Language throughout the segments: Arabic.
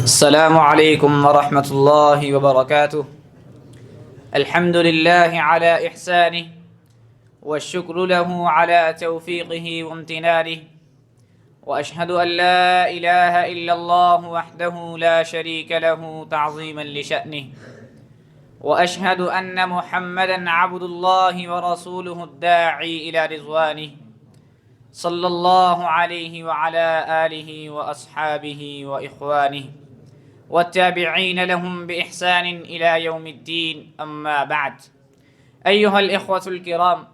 السلام عليكم ورحمة الله وبركاته. الحمد لله على إحسانه، والشكر له على توفيقه وامتنانه، وأشهد أن لا إله إلا الله وحده لا شريك له تعظيما لشأنه، وأشهد أن محمدا عبد الله ورسوله الداعي إلى رضوانه، صلى الله عليه وعلى آله وأصحابه وإخوانه والتابعين لهم بإحسان إلى يوم الدين. أما بعد، أيها الإخوة الكرام،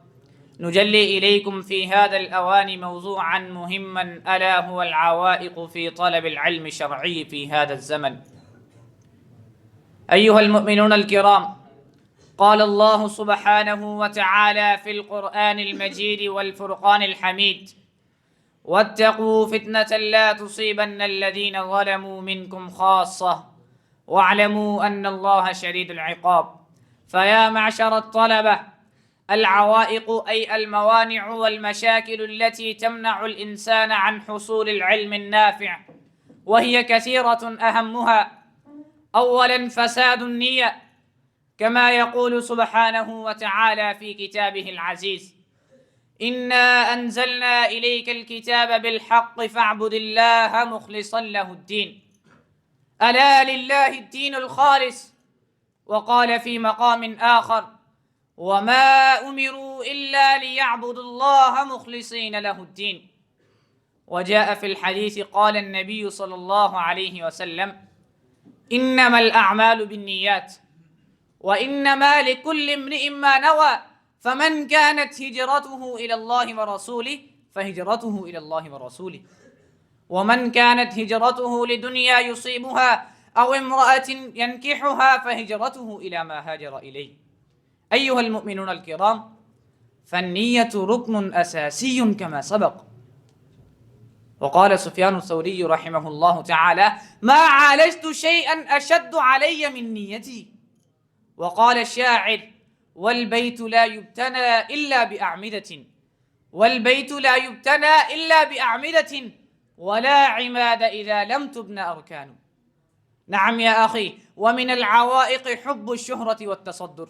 نجلي إليكم في هذا الأوان موضوعا مهما، ألا هو العوائق في طلب العلم الشرعي في هذا الزمن. أيها المؤمنون الكرام، قال الله سبحانه وتعالى في القرآن المجيد والفرقان الحميد: واتقوا فتنة لا تصيبن الذين ظلموا منكم خاصة واعلموا أن الله شديد العقاب. فيا معشر الطلبة، العوائق أي الموانع والمشاكل التي تمنع الإنسان عن حصول العلم النافع، وهي كثيرة. أهمها أولا فساد النية، كما يقول سبحانه وتعالى في كتابه العزيز: إنا أنزلنا إليك الكتاب بالحق فاعبد الله مخلصا له الدين. ألا لله الدين الخالص. وقال في مقام آخر: وما أمروا إلا ليعبدوا الله مخلصين له الدين. وجاء في الحديث قال النبي صلى الله عليه وسلم: إنما الأعمال بالنيات وإنما لكل امرئ ما نوى، فمن كانت هجرته إلى الله ورسوله فهجرته إلى الله ورسوله، ومن كانت هجرته لدنيا يصيبها أو امرأة ينكحها فهجرته إلى ما هاجر إليه. أيها المؤمنون الكرام، فالنية ركن أساسي كما سبق. وقال سفيان الثوري رحمه الله تعالى: ما عالجت شيئا أشد علي من نيتي. وقال الشاعر: والبيت لا يبتنى إلا بأعمدة، والبيت لا يبتنى إلا بأعمدة، ولا عماد إذا لم تبن أركان. نعم يا أخي، ومن العوائق حب الشهرة والتصدر،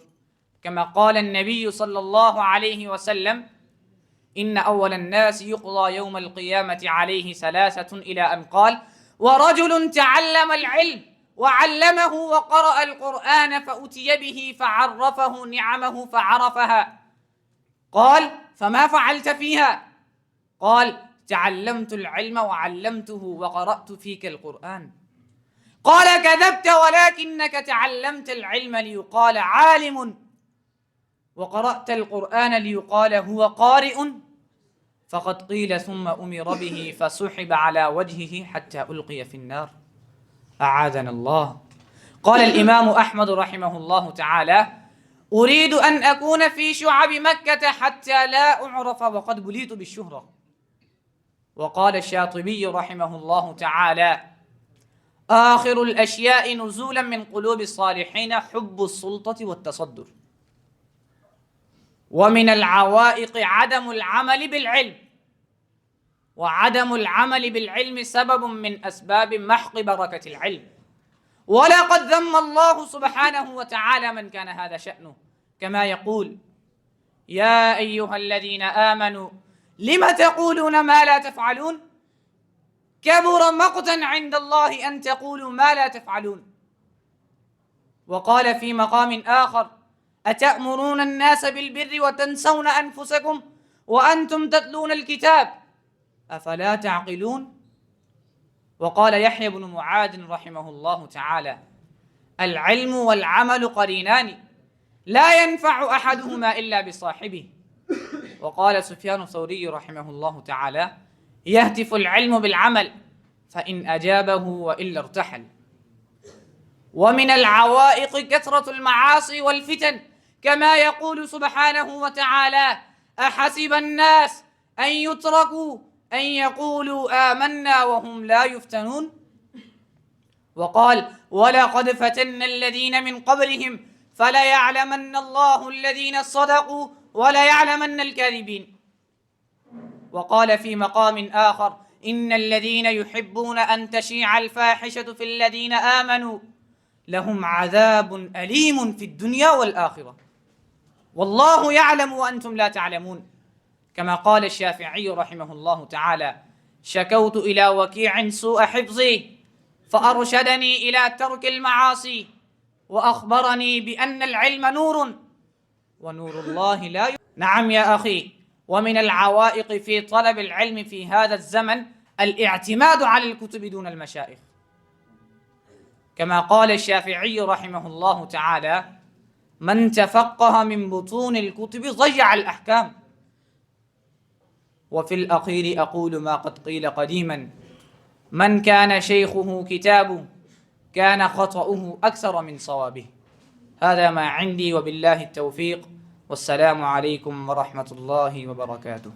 كما قال النبي صلى الله عليه وسلم: إن أول الناس يقضى يوم القيامة عليه ثلاثة، إلى أن قال: ورجل تعلم العلم وعلمه وقرأ القرآن فأتي به فعرفه نعمه فعرفها. قال: فما فعلت فيها؟ قال: تعلمت العلم وعلمته وقرأت فيك القرآن. قال: كذبت، ولكنك تعلمت العلم ليقال عالم، وقرأت القرآن ليقال هو قارئ. فقد قيل ثم أمر به فسحب على وجهه حتى ألقي في النار، أعاذنا الله. قال الإمام أحمد رحمه الله تعالى: أريد أن أكون في شعب مكة حتى لا أعرف وقد بليت بالشهرة. وقال الشاطبي رحمه الله تعالى: آخر الأشياء نزولا من قلوب الصالحين حب السلطة والتصدر. ومن العوائق عدم العمل بالعلم، وعدم العمل بالعلم سبب من أسباب محق بركة العلم. ولقد ذم الله سبحانه وتعالى من كان هذا شأنه، كما يقول: يا أيها الذين آمنوا لم تقولون ما لا تفعلون، كبر مقتا عند الله أن تقولوا ما لا تفعلون. وقال في مقام آخر: أتأمرون الناس بالبر وتنسون أنفسكم وأنتم تتلون الكتاب أفلا تعقلون. وقال يحيى بن معاذ رحمه الله تعالى: العلم والعمل قرينان لا ينفع أحدهما إلا بصاحبه. وقال سفيان الثوري رحمه الله تعالى: يهتف العلم بالعمل فإن أجابه وإلا ارتحل. ومن العوائق كثرة المعاصي والفتن، كما يقول سبحانه وتعالى: أحسب الناس أن يتركوا أن يقولوا آمنا وهم لا يفتنون. وقال: ولقد فتنا الذين من قبلهم فليعلمن الله الذين صدقوا وليعلمن الكاذبين. وقال في مقام آخر: إن الذين يحبون أن تشيع الفاحشة في الذين آمنوا لهم عذاب أليم في الدنيا والآخرة والله يعلم وأنتم لا تعلمون. كما قال الشافعي رحمه الله تعالى: شكوت إلى وكيع سوء حفظي فأرشدني إلى ترك المعاصي وأخبرني بأن العلم نور ونور الله لا نعم يا أخي، ومن العوائق في طلب العلم في هذا الزمن الاعتماد على الكتب دون المشايخ. كما قال الشافعي رحمه الله تعالى: من تفقه من بطون الكتب ضيع الأحكام. وفي الأخير أقول ما قد قيل قديما: من كان شيخه كتابه كان خطأه أكثر من صوابه. هذا ما عندي وبالله التوفيق، والسلام عليكم ورحمة الله وبركاته.